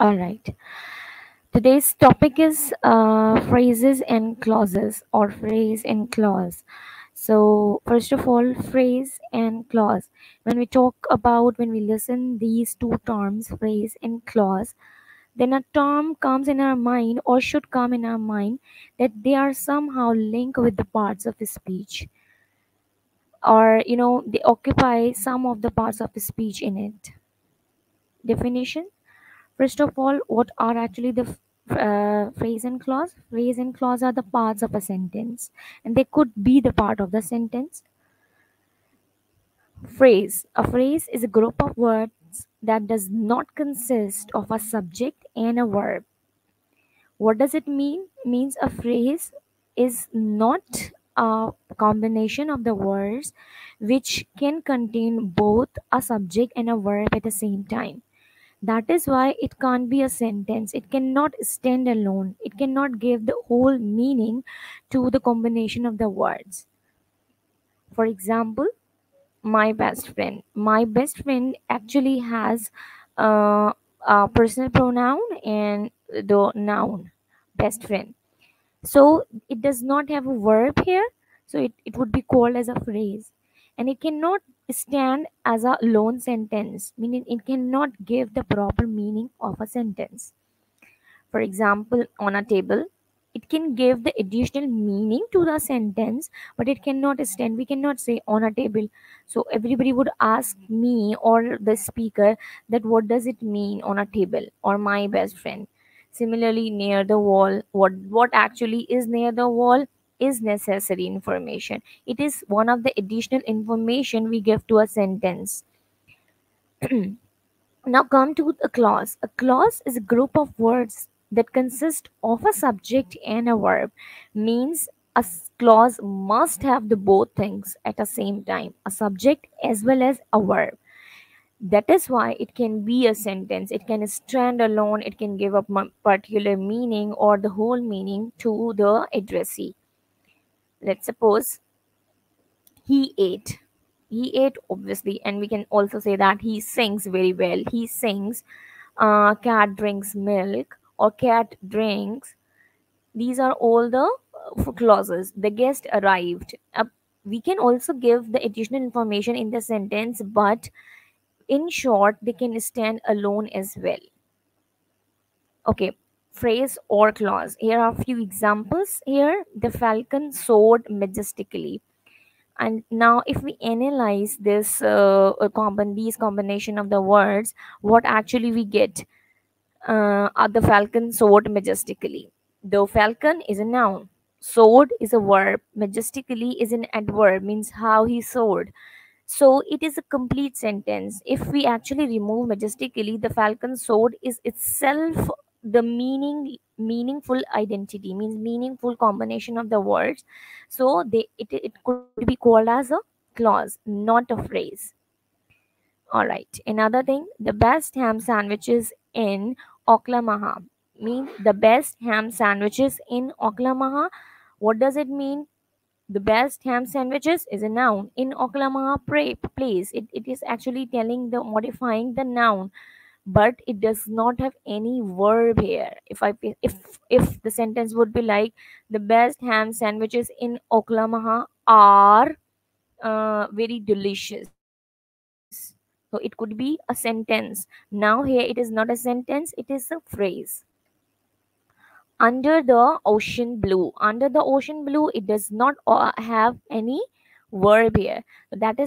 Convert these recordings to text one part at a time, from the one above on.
All right. Today's topic is phrases and clauses, or phrase and clause. So, first of all, phrase and clause. When we listen these two terms, phrase and clause, then a term comes in our mind or should come in our mind that they are somehow linked with the parts of speech, or they occupy some of the parts of speech in it. Definition. First of all, what are actually the phrase and clause? Phrase and clause are the parts of a sentence, and they could be the part of the sentence. Phrase. A phrase is a group of words that does not consist of a subject and a verb. What does it mean? Means a phrase is not a combination of the words which can contain both a subject and a verb at the same time. That is why it can't be a sentence. It cannot stand alone. It cannot give the whole meaning to the combination of the words. For example, my best friend. My best friend actually has a personal pronoun and the noun best friend. So it does not have a verb here. So it would be called as a phrase. And it cannot stand as a lone sentence, meaning it cannot give the proper meaning of a sentence. For example, on a table, it can give the additional meaning to the sentence, but it cannot stand. We cannot say on a table. So everybody would ask me or the speaker that what does it mean on a table or my best friend. Similarly, near the wall, what actually is near the wall is necessary information. It is one of the additional information we give to a sentence. Now come to a clause. A clause is a group of words that consist of a subject and a verb. Means clause must have the both things at the same time, a subject as well as a verb. That is why it can be a sentence. It can stand alone. It can give a particular meaning or the whole meaning to the addressee. Let's suppose he ate. He ate, obviously, and we can also say that he sings very well. He sings. Cat drinks milk or cat drinks. These are all the clauses. The guest arrived. We can also give the additional information in the sentence, but in short, they can stand alone as well. Okay, phrase or clause. Here are a few examples. Here, the falcon soared majestically. And now, if we analyze this these combination of the words, what actually we get? The falcon soared majestically. The falcon is a noun. Soared is a verb. Majestically is an adverb, means how he soared. So it is a complete sentence. If we actually remove majestically, the falcon soared is itself the meaningful identity, means meaningful combination of the words. So it could be called as a clause, not a phrase. All right. Another thing, the best ham sandwiches in Oklahoma. Mean the best ham sandwiches in Oklahoma. What does it mean? The best ham sandwiches is a noun in Oklahoma place. It is actually telling the modifying the noun, but it does not have any verb here. If the sentence would be like the best ham sandwiches in Oklahoma are very delicious, so it could be a sentence. Now here it is not a sentence, it is a phrase. Under the ocean blue, it does not have any verb here. So that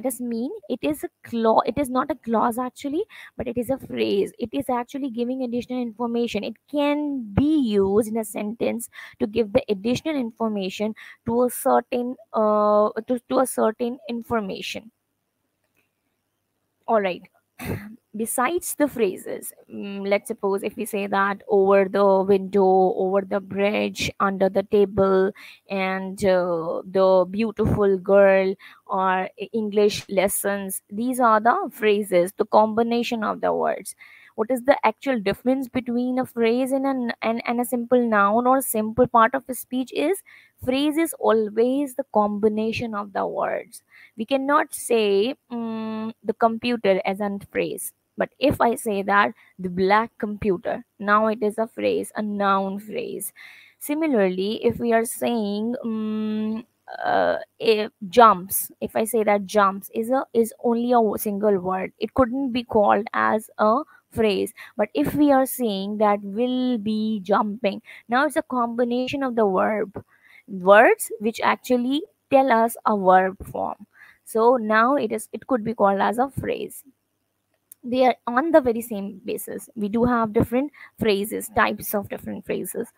is mean it is a clause. It is not a clause actually, but it is a phrase. It is actually giving additional information. It can be used in a sentence to give the additional information to a certain to a certain information. All right. Besides the phrases, let's suppose if we say that over the window, over the bridge, under the table, and the beautiful girl, or English lessons, these are the phrases, the combination of the words. What is the actual difference between a phrase and a simple noun or simple part of a speech is phrase is always the combination of the words. We cannot say the computer as a phrase. But if I say that the black computer, now it is a phrase, a noun phrase. Similarly, if we are saying jumps, if I say that jumps is only a single word, it couldn't be called as a phrase. But if we are saying that will be jumping, now it's a combination of the words which actually tell us a verb form. So now it could be called as a phrase. They are on the very same basis. We do have different phrases, types of different phrases.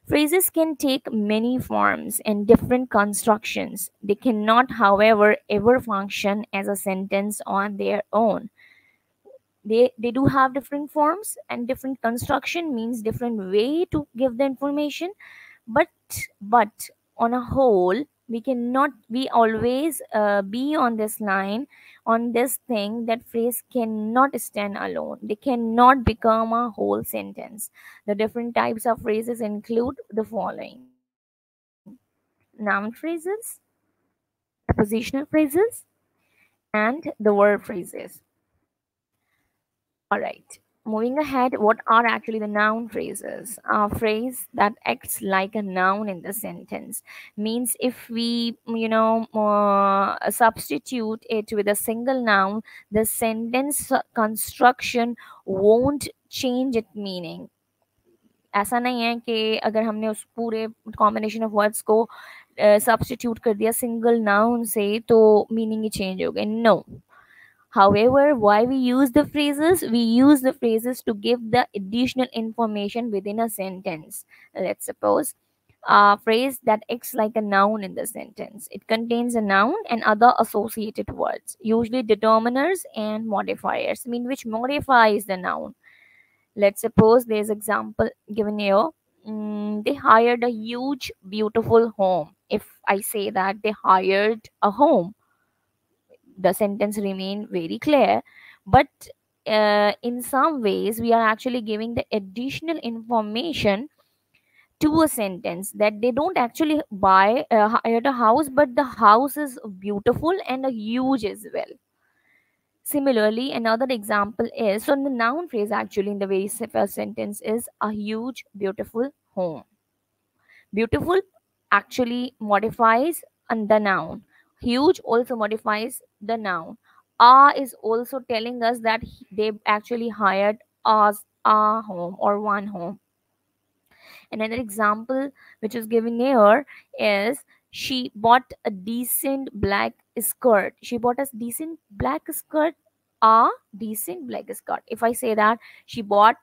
Phrases can take many forms and different constructions. They cannot, however, ever function as a sentence on their own. They do have different forms and different construction, means different way to give the information. But on a whole, we cannot, we always be on this line, on this thing, that phrase cannot stand alone. They cannot become a whole sentence. The different types of phrases include the following: noun phrases, prepositional phrases, and the verb phrases. All right. Moving ahead, what are actually the noun phrases? A phrase that acts like a noun in the sentence means if we, substitute it with a single noun, the sentence construction won't change its meaning. ऐसा नहीं है कि अगर हमने उस पूरे combination of words को substitute कर दिया सिंगल नाउन से तो मीनिंग ही चेंज हो गए. No. However, why we use the phrases? We use the phrases to give the additional information within a sentence. Let's suppose a phrase that acts like a noun in the sentence. It contains a noun and other associated words, usually determiners and modifiers, mean which modifies the noun. Let's suppose there's example given here. They hired a huge, beautiful home. If I say that they hired a home, the sentence remain very clear. But in some ways we are actually giving the additional information to a sentence, that they don't actually buy hired a house, but the house is beautiful and a huge as well. Similarly, another example is, so the noun phrase actually in the very first sentence is a huge beautiful home. Beautiful actually modifies the noun. Huge also modifies the noun. A is also telling us that they actually hired us a home or one home. Another example which is given here is she bought a decent black skirt. She bought a decent black skirt. A decent black skirt. If I say that she bought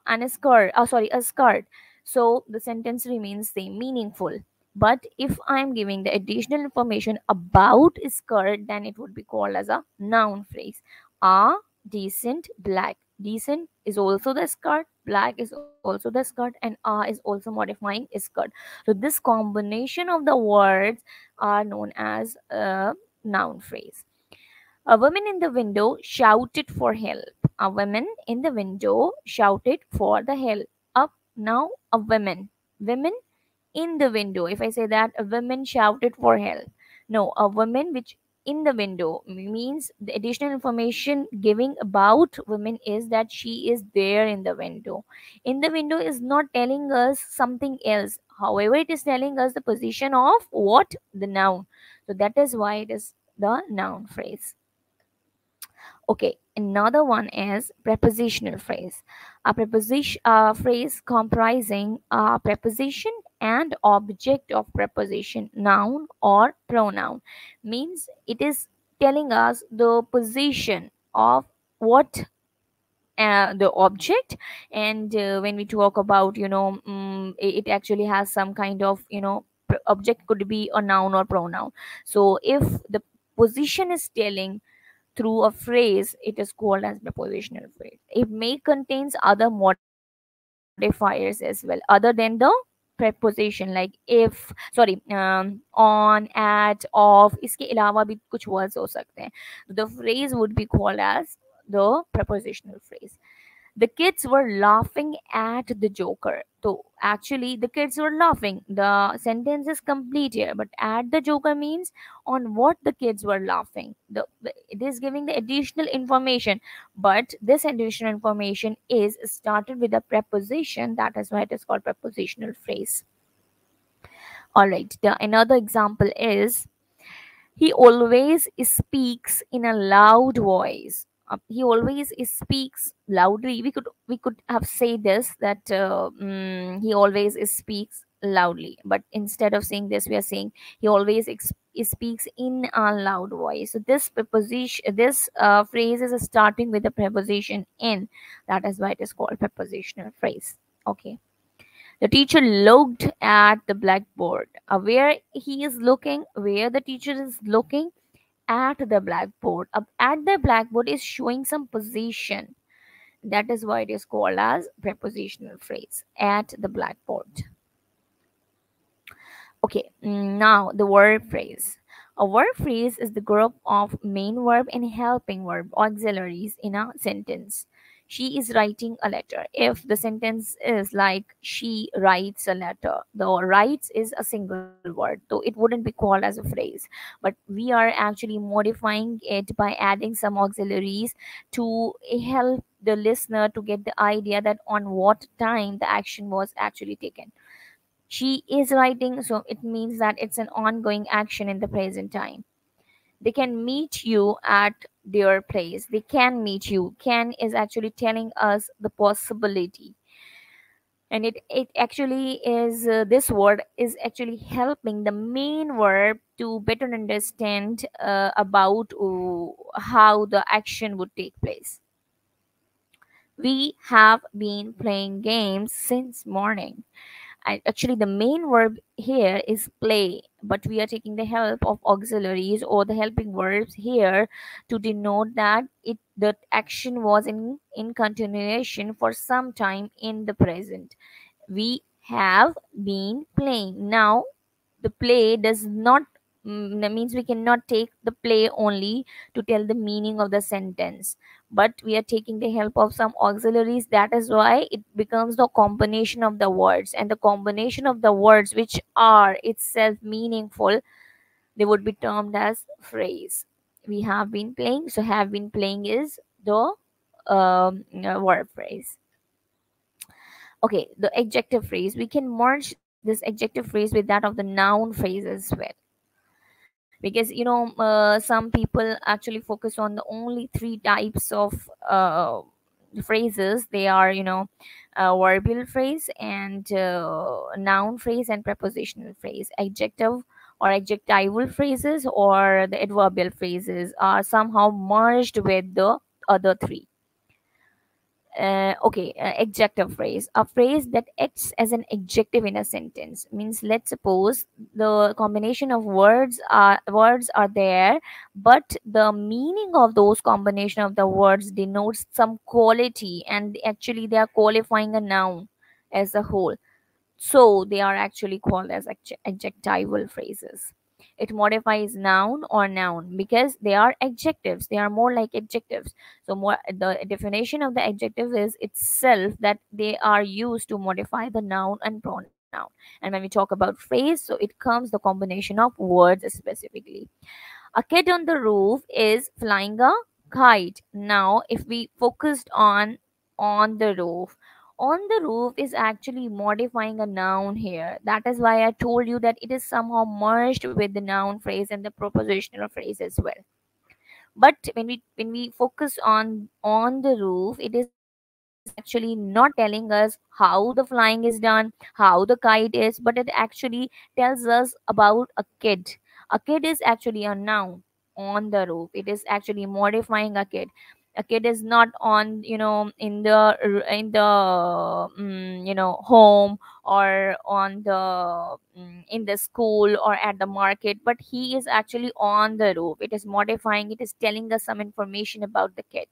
an skirt, sorry, a skirt, so the sentence remains same, meaningful. But if I'm giving the additional information about skirt, then it would be called as a noun phrase. A decent black. Decent is also the skirt, black is also the skirt, and a is also modifying skirt. So this combination of the words are known as a noun phrase. A woman in the window shouted for help. A woman in the window shouted for the help. Up now, a woman. Women in the window. If I say that a woman shouted for help, no, a woman which in the window means the additional information giving about women is that she is there in the window. In the window is not telling us something else. However, it is telling us the position of what? The noun. So that is why it is the noun phrase. Okay, another one is prepositional phrase. A preposition phrase comprising a preposition and object of preposition, noun or pronoun, means it is telling us the position of what the object. And when we talk about, it actually has some kind of, object could be a noun or pronoun. So if the position is telling through a phrase, it is called as prepositional phrase. It may contains other modifiers as well other than the preposition, like if, sorry, on, at, off, इसके अलावा भी कुछ words हो सकते हैं. The phrase would be called as the prepositional phrase. The kids were laughing at the Joker. So actually, the kids were laughing. The sentence is complete here, but at the Joker means on what the kids were laughing. It is giving the additional information, but this additional information is started with a preposition. That is why it is called prepositional phrase. All right. The another example is he always speaks in a loud voice. He always speaks loudly. We could have said this that he always speaks loudly, but instead of saying this, we are saying he always speaks in a loud voice. So this preposition, this phrase is starting with the preposition in. That is why it is called prepositional phrase. Okay. The teacher looked at the blackboard. Where he is looking, where the teacher is looking, at the blackboard. At the blackboard is showing some position. That is why it is called as prepositional phrase. At the blackboard. Okay, now the verb phrase. A verb phrase is the group of main verb and helping verb auxiliaries in a sentence. She is writing a letter. If the sentence is like she writes a letter, the writes is a single word, so it wouldn't be called as a phrase. But we are actually modifying it by adding some auxiliaries to help the listener to get the idea that on what time the action was actually taken. She is writing, so it means that it's an ongoing action in the present time. They can meet you at their place. They can meet you. Can is actually telling us the possibility. And it actually is, this word is actually helping the main verb to better understand about how the action would take place. We have been playing games since morning. Actually, the main verb here is play, but we are taking the help of auxiliaries or the helping verbs here to denote that it the action was in continuation for some time in the present. We have been playing. Now the play does not, that means we cannot take the play only to tell the meaning of the sentence, but we are taking the help of some auxiliaries. That is why it becomes the combination of the words, and the combination of the words which are itself meaningful, they would be termed as phrase. We have been playing, so have been playing is the verb phrase. Okay, the adjective phrase, we can merge this adjective phrase with that of the noun phrase as well, because some people actually focus on the only three types of phrases. They are, verbal phrase and noun phrase and prepositional phrase. Adjective or adjectival phrases or the adverbial phrases are somehow merged with the other three. Okay, adjective phrase, a phrase that acts as an adjective in a sentence, means let's suppose the combination of words are there, but the meaning of those combination of the words denotes some quality, and actually they are qualifying a noun as a whole, so they are actually called as adjectival phrases. It modifies noun or noun because they are adjectives. They are more like adjectives. So more, the definition of the adjective is itself that they are used to modify the noun and pronoun. And when we talk about phrase, so it comes the combination of words specifically. A kid on the roof is flying a kite. Now, if we focused on the roof, on the roof is actually modifying a noun here. That is why I told you that it is somehow merged with the noun phrase and the propositional phrase as well. But when we focus on the roof, it is actually not telling us how the flying is done, how the kite is, but it actually tells us about a kid. A kid is actually a noun on the roof. It is actually modifying a kid. A kid is not on, in the home, or on the in the school or at the market, but he is actually on the roof. It is modifying, it is telling us some information about the kid.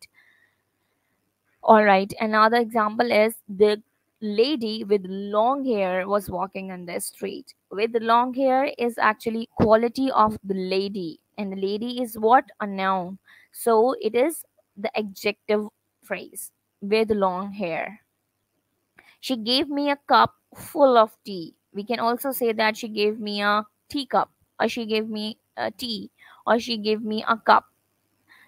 All right, another example is the lady with long hair was walking on the street. With long hair is actually quality of the lady, and the lady is what? A noun. So it is the adjective phrase with long hair. She gave me a cup full of tea. We can also say that she gave me a teacup, or she gave me a tea, or she gave me a cup.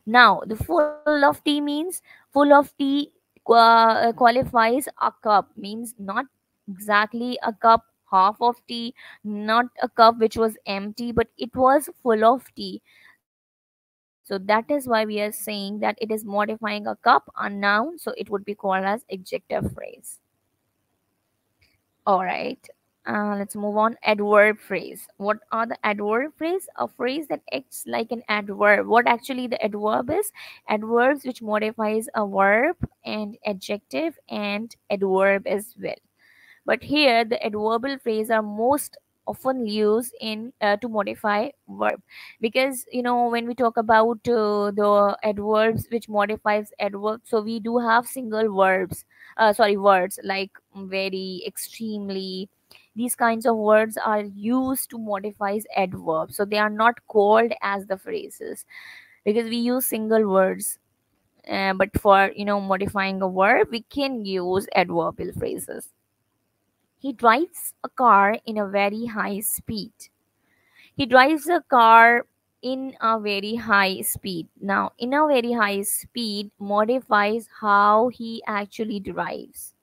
Now, the full of tea means full of tea qualifies a cup, means not exactly a cup, half of tea, not a cup which was empty, but it was full of tea. So that is why we are saying that it is modifying a cup, a noun, so it would be called as adjective phrase. All right. Let's move on. Adverb phrase. What are the adverb phrase? A phrase that acts like an adverb. What actually the adverb is? Adverbs which modifies a verb, and adjective and adverb as well. But here the adverbial phrase are most often used in to modify verb, because when we talk about the adverbs which modifies adverb, so we do have single verbs, sorry, words like very, extremely. These kinds of words are used to modify adverbs, so they are not called as the phrases, because we use single words. But for modifying a verb, we can use adverbial phrases. He drives a car in a very high speed. He drives a car in a very high speed. Now, in a very high speed modifies how he actually drives.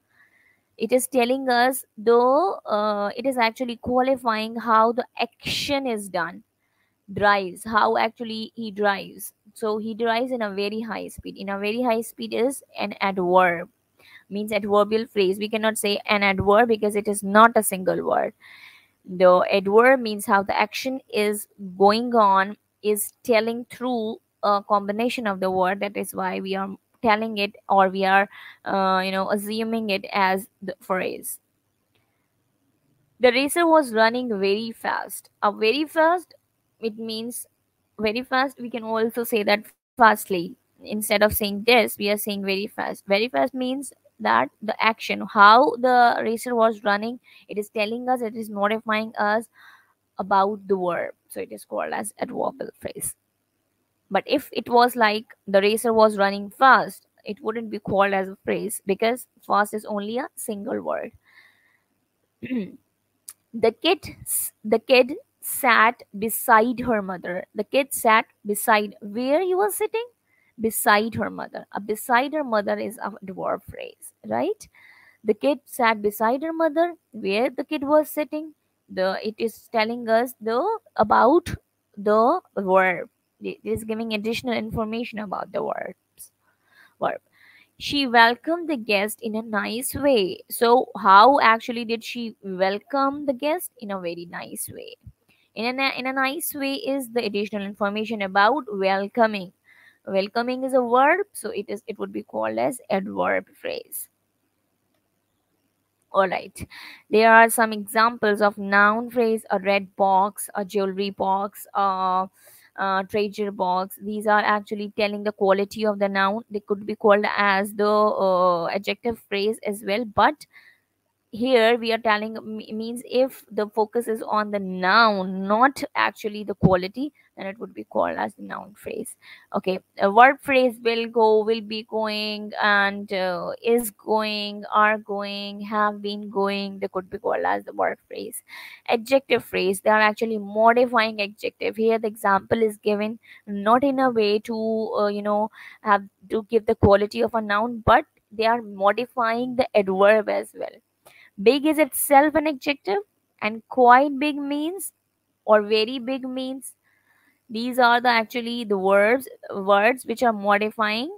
It is telling us, though, it is actually qualifying how the action is done. Drives, how actually he drives. So he drives in a very high speed. In a very high speed is an adverb, means adverbial phrase. We cannot say an adverb because it is not a single word. The adverb means how the action is going on, is telling through a combination of the word. That is why we are telling it, or we are assuming it as the phrase. The racer was running very fast. A very fast, it means very fast. We can also say that fastly. Instead of saying this, we are saying very fast. Very fast means that the action, how the racer was running, it is telling us, it is modifying us about the verb. So it is called as adverbial phrase. But if it was like the racer was running fast, it wouldn't be called as a phrase, because fast is only a single word. The kid sat beside her mother. The kid sat beside, where he was sitting? Beside her mother. A beside her mother is a verb phrase, right? The kid sat beside her mother, where the kid was sitting. The It is telling us the about the verb. It is giving additional information about the verb. She welcomed the guest in a nice way. So how actually did she welcome the guest? In a very nice way. In a nice way is the additional information about welcoming. Welcoming is a verb, so it would be called as adverb phrase. All right. There are some examples of noun phrase: a red box, a jewelry box, treasure box. These are actually telling the quality of the noun. They could be called as the adjective phrase as well, but here we are telling, means if the focus is on the noun, not actually the quality, then it would be called as the noun phrase. Okay, a verb phrase: will go, will be going, and is going, are going, have been going. They could be called as the verb phrase. Adjective phrase: they are actually modifying adjective. Here the example is given not in a way to have to give the quality of a noun, but they are modifying the adverb as well. Big is itself an adjective, and quite big means, or very big means. These are the actually the words which are modifying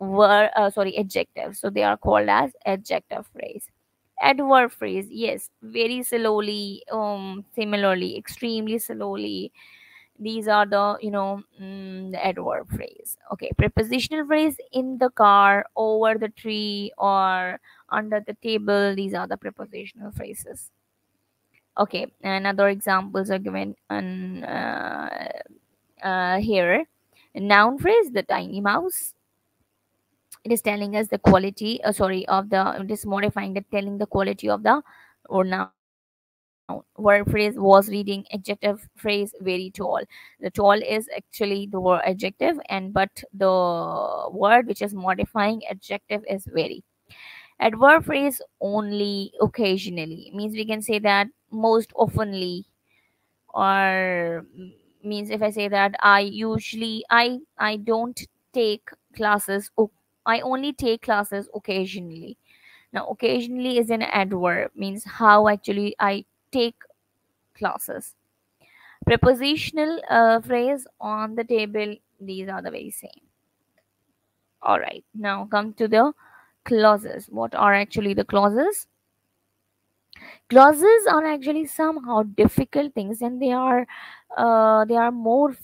adjectives. So they are called as adjective phrase. Adverb phrase, yes, very slowly, similarly, extremely slowly. These are the the adverb phrase. Okay, prepositional phrase: in the car, over the tree, or under the table. These are the prepositional phrases. Okay, and other examples are given on here. Noun phrase: the tiny mouse. It is telling us the quality, sorry, of the, it is modifying the, telling the quality of the or noun. Verb phrase was reading, adjective phrase very tall. The tall is actually the word adjective, and but the word which is modifying adjective is very. Adverb phrase only occasionally means we can say that most oftenly, or means if I say that I usually I don't take classes I only take classes occasionally. Now occasionally is an adverb, means how actually I take classes. Prepositional phrase on the table, these are the very same. All right, now come to the clauses. What are actually the clauses? Clauses are actually somehow difficult things, and they are more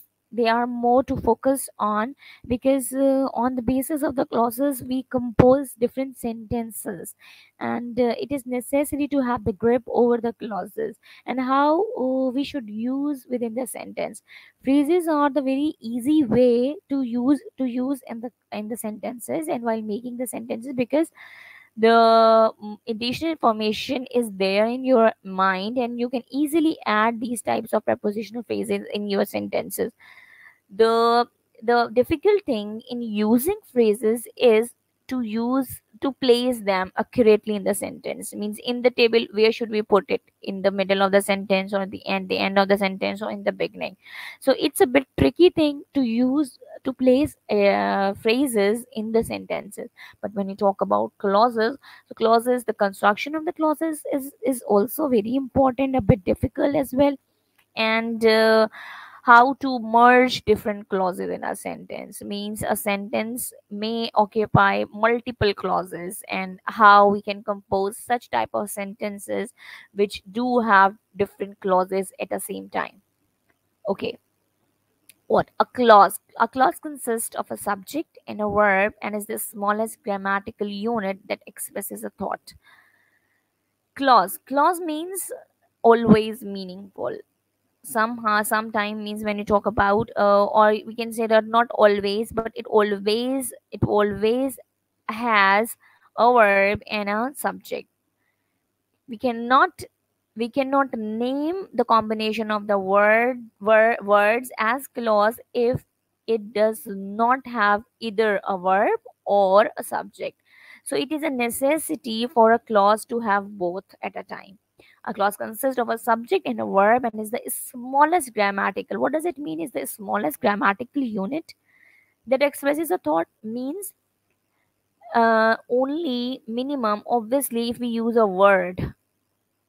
to focus on, because on the basis of the clauses we compose different sentences, and it is necessary to have the grip over the clauses and how we should use within the sentence. Phrases are the very easy way to use in the sentences and while making the sentences, because the additional information is there in your mind and you can easily add these types of prepositional phrases in your sentences. The the difficult thing in using phrases is to place them accurately in the sentence, means in the table where should we put it, in the middle of the sentence or the end of the sentence or in the beginning. So it's a bit tricky thing to use to place phrases in the sentences. But when you talk about clauses, so clauses, the construction of the clauses is also very important, a bit difficult as well. And how to merge different clauses in a sentence, means a sentence may occupy multiple clauses, and how we can compose such type of sentences which do have different clauses at the same time. Okay, what a clause consists of a subject and a verb and is the smallest grammatical unit that expresses a thought. Clause means always meaningful. Sometime means when you talk about or we can say that not always, but it always has a verb and a subject. We cannot we cannot name the combination of the words as clause if it does not have either a verb or a subject. So it is a necessity for a clause to have both at a time. A clause consists of a subject and a verb and is the smallest grammatical. What does it mean is the smallest grammatical unit that expresses a thought, means only minimum. Obviously if we use a word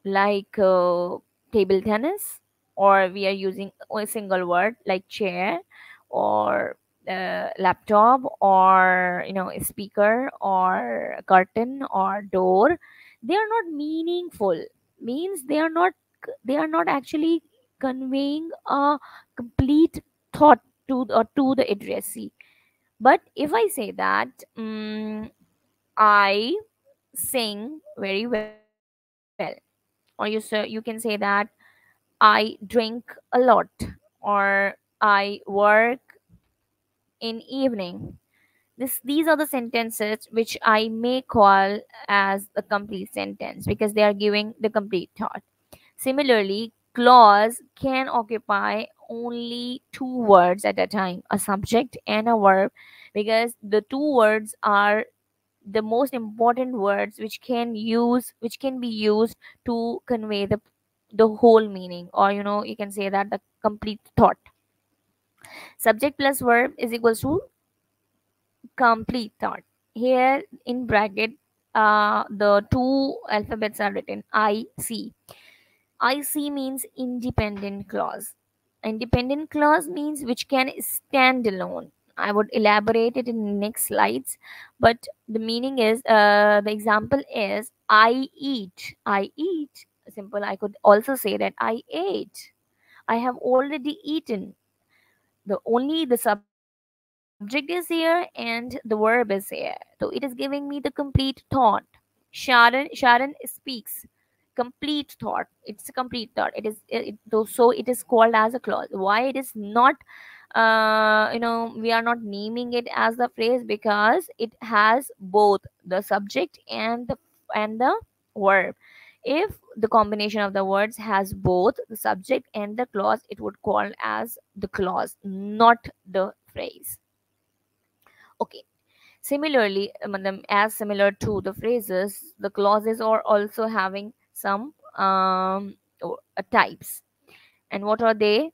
like table tennis, or we are using a single word like chair, or laptop, or a speaker, or curtain, or door, they are not meaningful, means they are not actually conveying a complete thought to the addressee. But if I say that I sing very well, or you can say that I drink a lot, or I work in evening. These are the sentences which I may call as a complete sentence because they are giving the complete thought. Similarly, clause can occupy only two words at a time, a subject and a verb, because the two words are the most important words which can be used to convey the whole meaning, or you can say that the complete thought. Subject plus verb is equals to complete thought. Here in bracket, the two alphabets are written IC means independent clause. Independent clause means which can stand alone. I would elaborate it in the next slides, but the meaning is the example is I eat. I eat. Simple. I could also say that I ate. I have already eaten. The subject is here and the verb is here. So it is giving me the complete thought. Sharon speaks complete thought. It's a complete thought. So it is called as a clause. Why it is not we are not naming it as the phrase, because it has both the subject and the verb. If the combination of the words has both the subject and the clause, it would call as the clause, not the phrase. Okay. Similarly, as similar to the phrases, the clauses are also having some types. And what are they?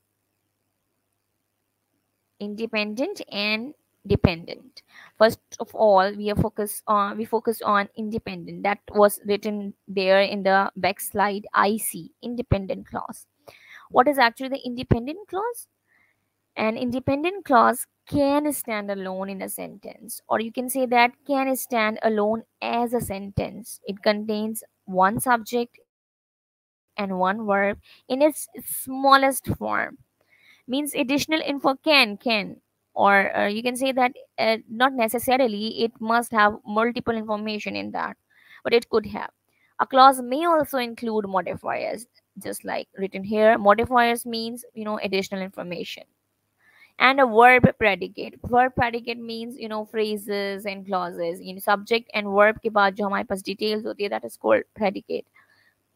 Independent and dependent. First of all, we focus on independent. That was written there in the back slide. I see independent clause. What is actually the independent clause? An independent clause can stand alone in a sentence, or you can say that can stand alone as a sentence. It contains one subject and one verb in its smallest form. Means additional info can, or you can say that not necessarily it must have multiple information in that, but it could have. A clause may also include modifiers, just like written here. Modifiers means, additional information. And a verb predicate. Verb predicate means, phrases and clauses, subject and verb के बाद जो हमारे पास details होती है, that is called predicate.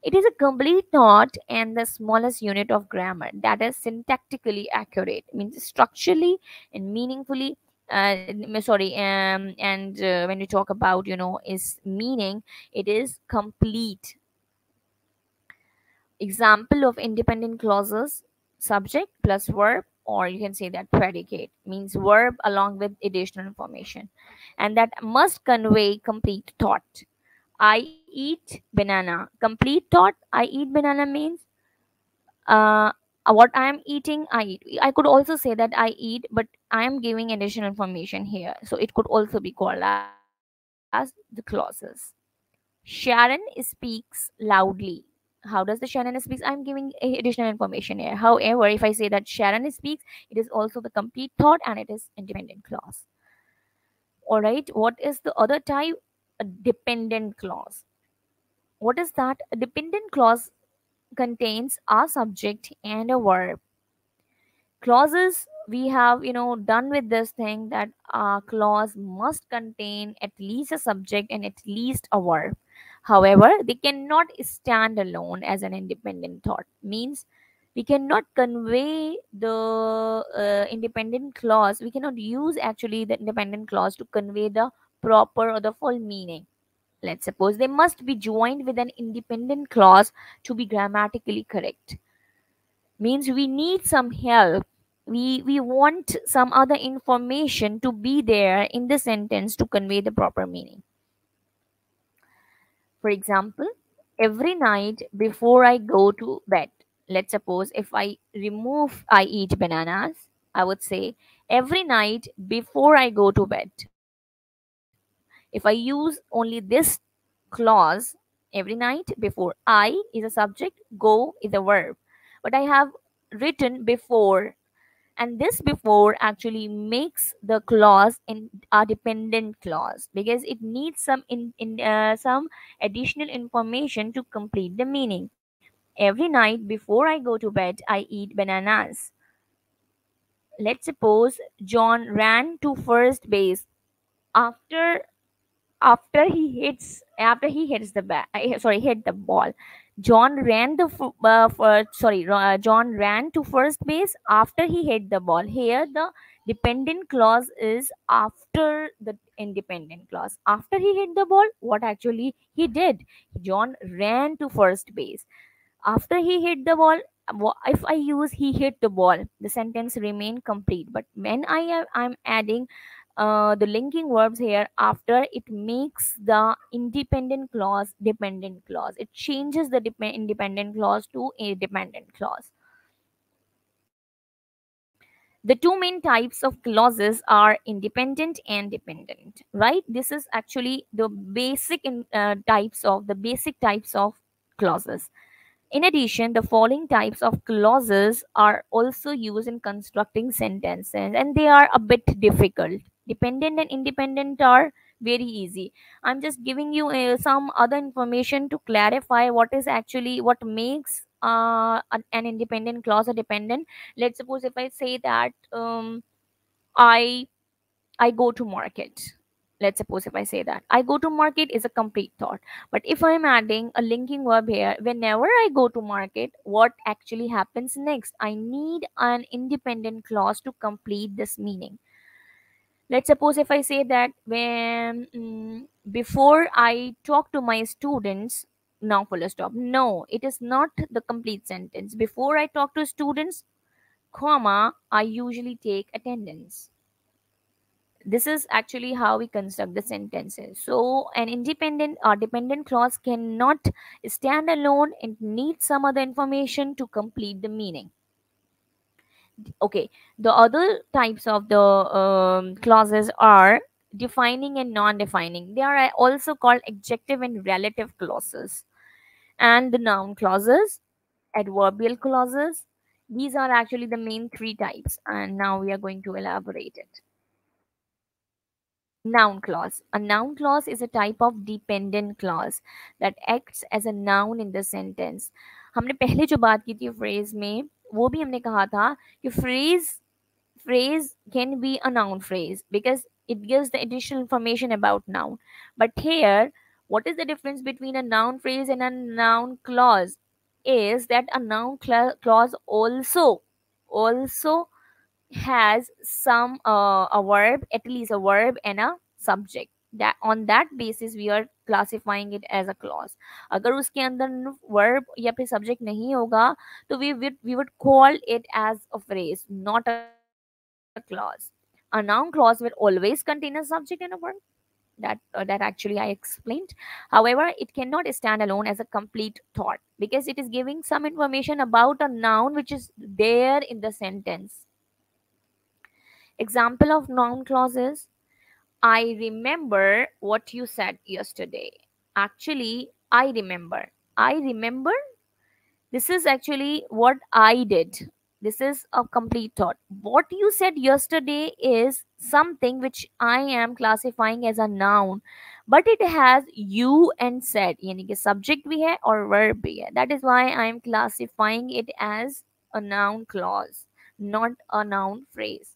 It is a complete thought and the smallest unit of grammar that is syntactically accurate, means structurally and meaningfully. And when we talk about, is meaning, it is complete. Example of independent clauses: subject plus verb, or you can say that predicate means verb along with additional information, and that must convey complete thought. I eat banana. Complete thought. I eat banana means uh, what I am eating, I eat. I could also say that I eat, but I am giving additional information here. So it could also be called as the clauses. Sharon speaks loudly. How does the Sharon speaks? I'm giving additional information here. However, if I say that Sharon speaks, it is also the complete thought and it is independent clause. All right. What is the other type? A dependent clause. What is that? A dependent clause contains a subject and a verb. Clauses, we have, done with this thing that a clause must contain at least a subject and at least a verb. However, they cannot stand alone as an independent thought. Means we cannot convey the independent clause. We cannot use actually the independent clause to convey the proper or the full meaning. Let's suppose they must be joined with an independent clause to be grammatically correct. Means we need some help. We want some other information to be there in the sentence to convey the proper meaning. For example, every night before I go to bed. Let's suppose if I remove I eat bananas, I would say every night before I go to bed. If I use only this clause, every night before, I is a subject, go is a verb. But I have written before, and this before actually makes the clause in a dependent clause because it needs some additional information to complete the meaning. Every night before I go to bed, I eat bananas. Let's suppose John ran to first base after after he hits the hit the ball. John ran to first base after he hit the ball. Here the dependent clause is after the independent clause. After he hit the ball, what actually he did? John ran to first base after he hit the ball. If I use he hit the ball, the sentence remain complete. But when I'm adding the linking verbs here after, it makes the independent clause dependent clause. It changes the independent clause to a dependent clause. The two main types of clauses are independent and dependent, right? This is actually the basic types of clauses. In addition, the following types of clauses are also used in constructing sentences, and they are a bit difficult. Dependent and independent are very easy. I'm just giving you some other information to clarify what is actually what makes an independent clause a dependent. Let's suppose if I say that I I go to market. Let's suppose if I say that I go to market is a complete thought. But if I'm adding a linking verb here, whenever I go to market, what actually happens next? I need an independent clause to complete this meaning. Let's suppose if I say that when before I talk to my students, now full stop. No, it is not the complete sentence. Before I talk to students, comma, I usually take attendance. This is actually how we construct the sentences. So an independent or dependent clause cannot stand alone and needs some other information to complete the meaning. Okay, the other types of the clauses are defining and non-defining. They are also called adjective and relative clauses, and the noun clauses, adverbial clauses. These are actually the main three types, and now we are going to elaborate it. Noun clause. A noun clause is a type of dependent clause that acts as a noun in the sentence. हमने पहले जो बात की थी phrase में, वो भी हमने कहा था कि phrase can be a noun phrase because it gives the additional information about noun. But here, what is the difference between a noun phrase and a noun clause? Is that a noun clause also has some a verb, at least a verb and a subject. That on that basis we are classifying it as a clause. अगर उसके अंदर verb या फिर subject नहीं होगा तो we would call it as a phrase, not a clause. A noun clause will always contain a subject and a verb. That actually I explained. However, it cannot stand alone as a complete thought because it is giving some information about a noun which is there in the sentence. Example of noun clauses: I remember what you said yesterday. Actually, I remember. I remember. This is actually what I did. This is a complete thought. What you said yesterday is something which I am classifying as a noun, but it has you and said. यानी कि subject भी है और verb भी है. That is why I am classifying it as a noun clause, not a noun phrase.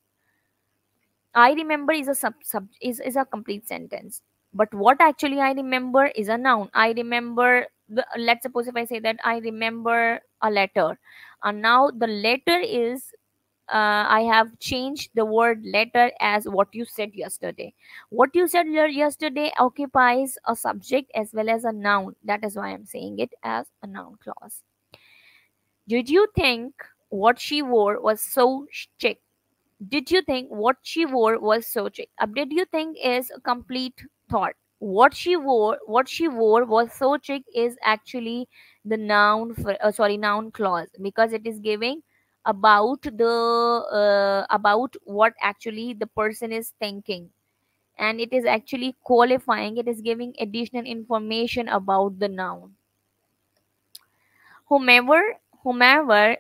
I remember is a is a complete sentence. But what actually I remember is a noun. I remember let's suppose if I say that I remember a letter. And now the letter is I have changed the word letter as what you said yesterday. What you said yesterday occupies a subject as well as a noun. That is why I'm saying it as a noun clause. Did you think what she wore was so chic? Did you think what she wore was so chic? Did you think is a complete thought. What she wore was so chic is actually the noun noun clause because it is giving about what actually the person is thinking, and it is actually qualifying, it is giving additional information about the noun. Whomever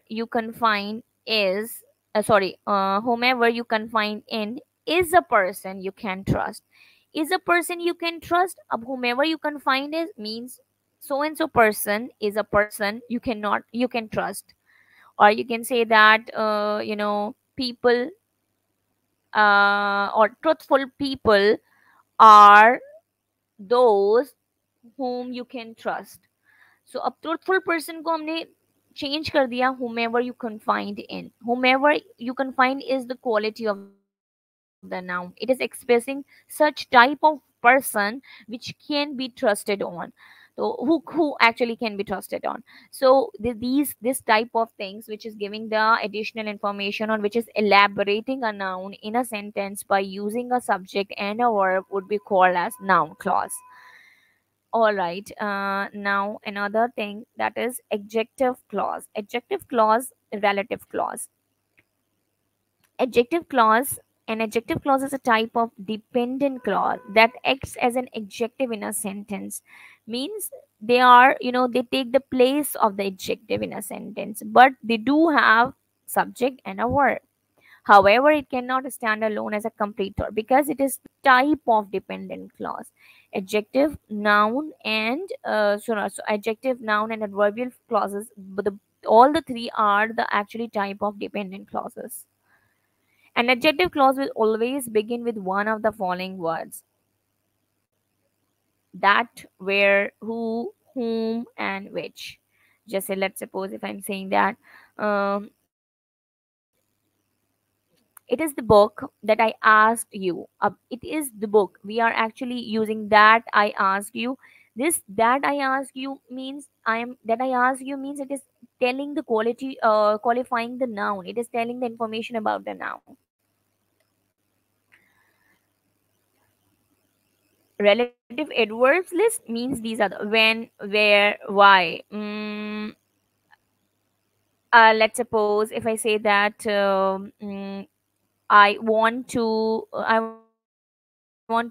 you confine is whomever you confine in is a person you can trust. Is a person you can trust. Whomever you confine is means so and so person is a person you can trust. Or you can say that people or truthful people are those whom you can trust. So अब truthful person को हमने change कर दिया whomever you confined in. Whomever you confined is the quality of the noun. It is expressing such type of person which can be trusted on. So who actually can be trusted on. So this type of things which is giving the additional information on, which is elaborating a noun in a sentence by using a subject and a verb would be called as noun clause. All right. Now another thing, that is adjective clause. Adjective clause, relative clause. Adjective clause. An adjective clause is a type of dependent clause that acts as an adjective in a sentence. Means they take the place of the adjective in a sentence, but they do have subject and a verb. However, it cannot stand alone as a complete thought because it is the type of dependent clause. Adjective, noun, and adjective, noun, and adverbial clauses. But all the three are the actually type of dependent clauses. An adjective clause will always begin with one of the following words. that, where, who, whom, and which. Just say, let's suppose if I'm saying that um, it is the book that I asked you. It is the book. We are actually using that I ask you. This that I ask you means I am that I ask you means it is telling the quality, qualifying the noun. It is telling the information about the noun. Relative adverbs list means these are the when, where, why. Let's suppose if I say that I want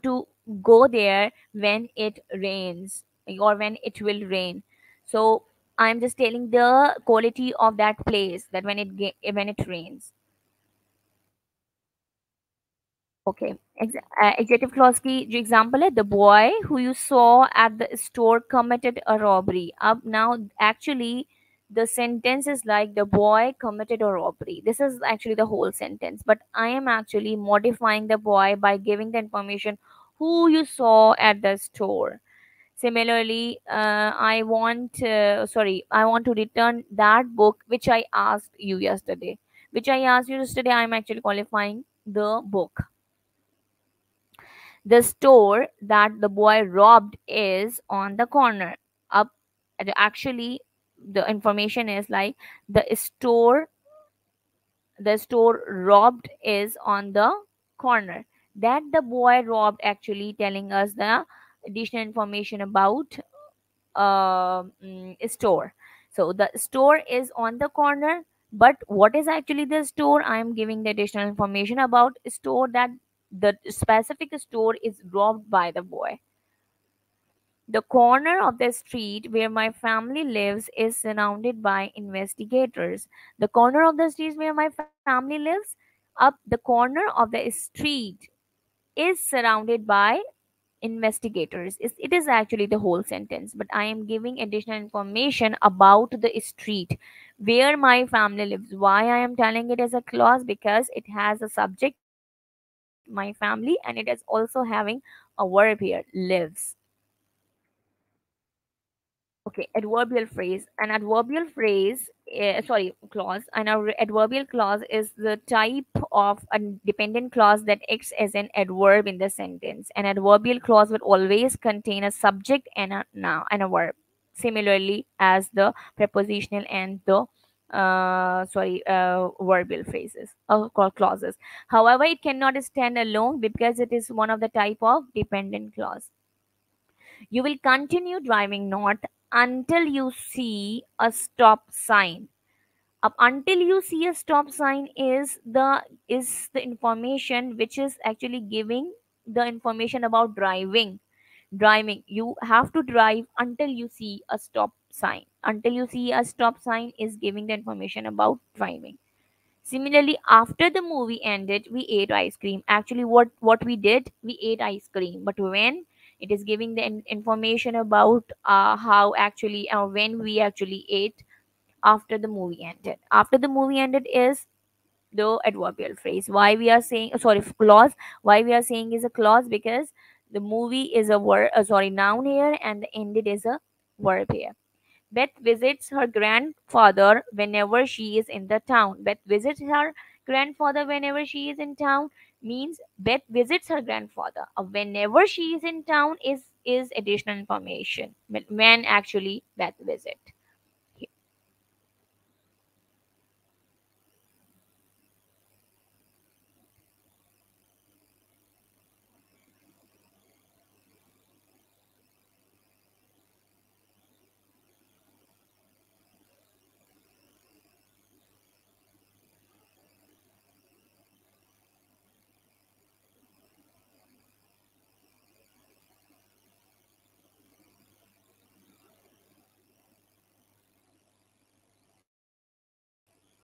to go there when it rains, or when it will rain. So I'm just telling the quality of that place, that when it rains. Okay. Adjective clause की जो example है, the boy who you saw at the store committed a robbery. Up now, actually, the sentence is like the boy committed a robbery. This is actually the whole sentence, but I am actually modifying the boy by giving the information who you saw at the store. Similarly, I want to return that book which I asked you yesterday. Which I asked you yesterday, I am actually qualifying the book. The store that the boy robbed is on the corner. Up, actually, the information is like the store robbed is on the corner. That the boy robbed actually telling us the additional information about store. So the store is on the corner, but what is actually the store? I am giving the additional information about store, that the specific store is robbed by the boy. The corner of the street where my family lives is surrounded by investigators. The corner of the street where my family lives, up the corner of the street is surrounded by investigators. It is actually the whole sentence, but I am giving additional information about the street where my family lives. Why I am telling it as a clause? Because it has a subject, my family, and it is also having a verb here, lives. Okay, adverbial phrase. An adverbial phrase, clause. Adverbial clause is the type of a dependent clause that acts as an adverb in the sentence. An adverbial clause will always contain a subject and a noun and a verb. Similarly, as the prepositional and the verbal phrases or clauses. However, it cannot stand alone because it is one of the type of dependent clause. You will continue driving north until you see a stop sign. Up until you see a stop sign is the information which is actually giving the information about driving. Driving. You have to drive until you see a stop sign. Until you see a stop sign is giving the information about driving. Similarly, after the movie ended, we ate ice cream. Actually, what we did, we ate ice cream. But when it is giving the information about how actually when we actually ate after the movie ended. After the movie ended is the adverbial phrase. Why we are saying clause? Why we are saying is a clause? Because the movie is a word. Noun here, and the ended is a verb here. Beth visits her grandfather whenever she is in the town. Beth visits her grandfather whenever she is in town means Beth visits her grandfather. Whenever she is in town is additional information. When actually Beth visit.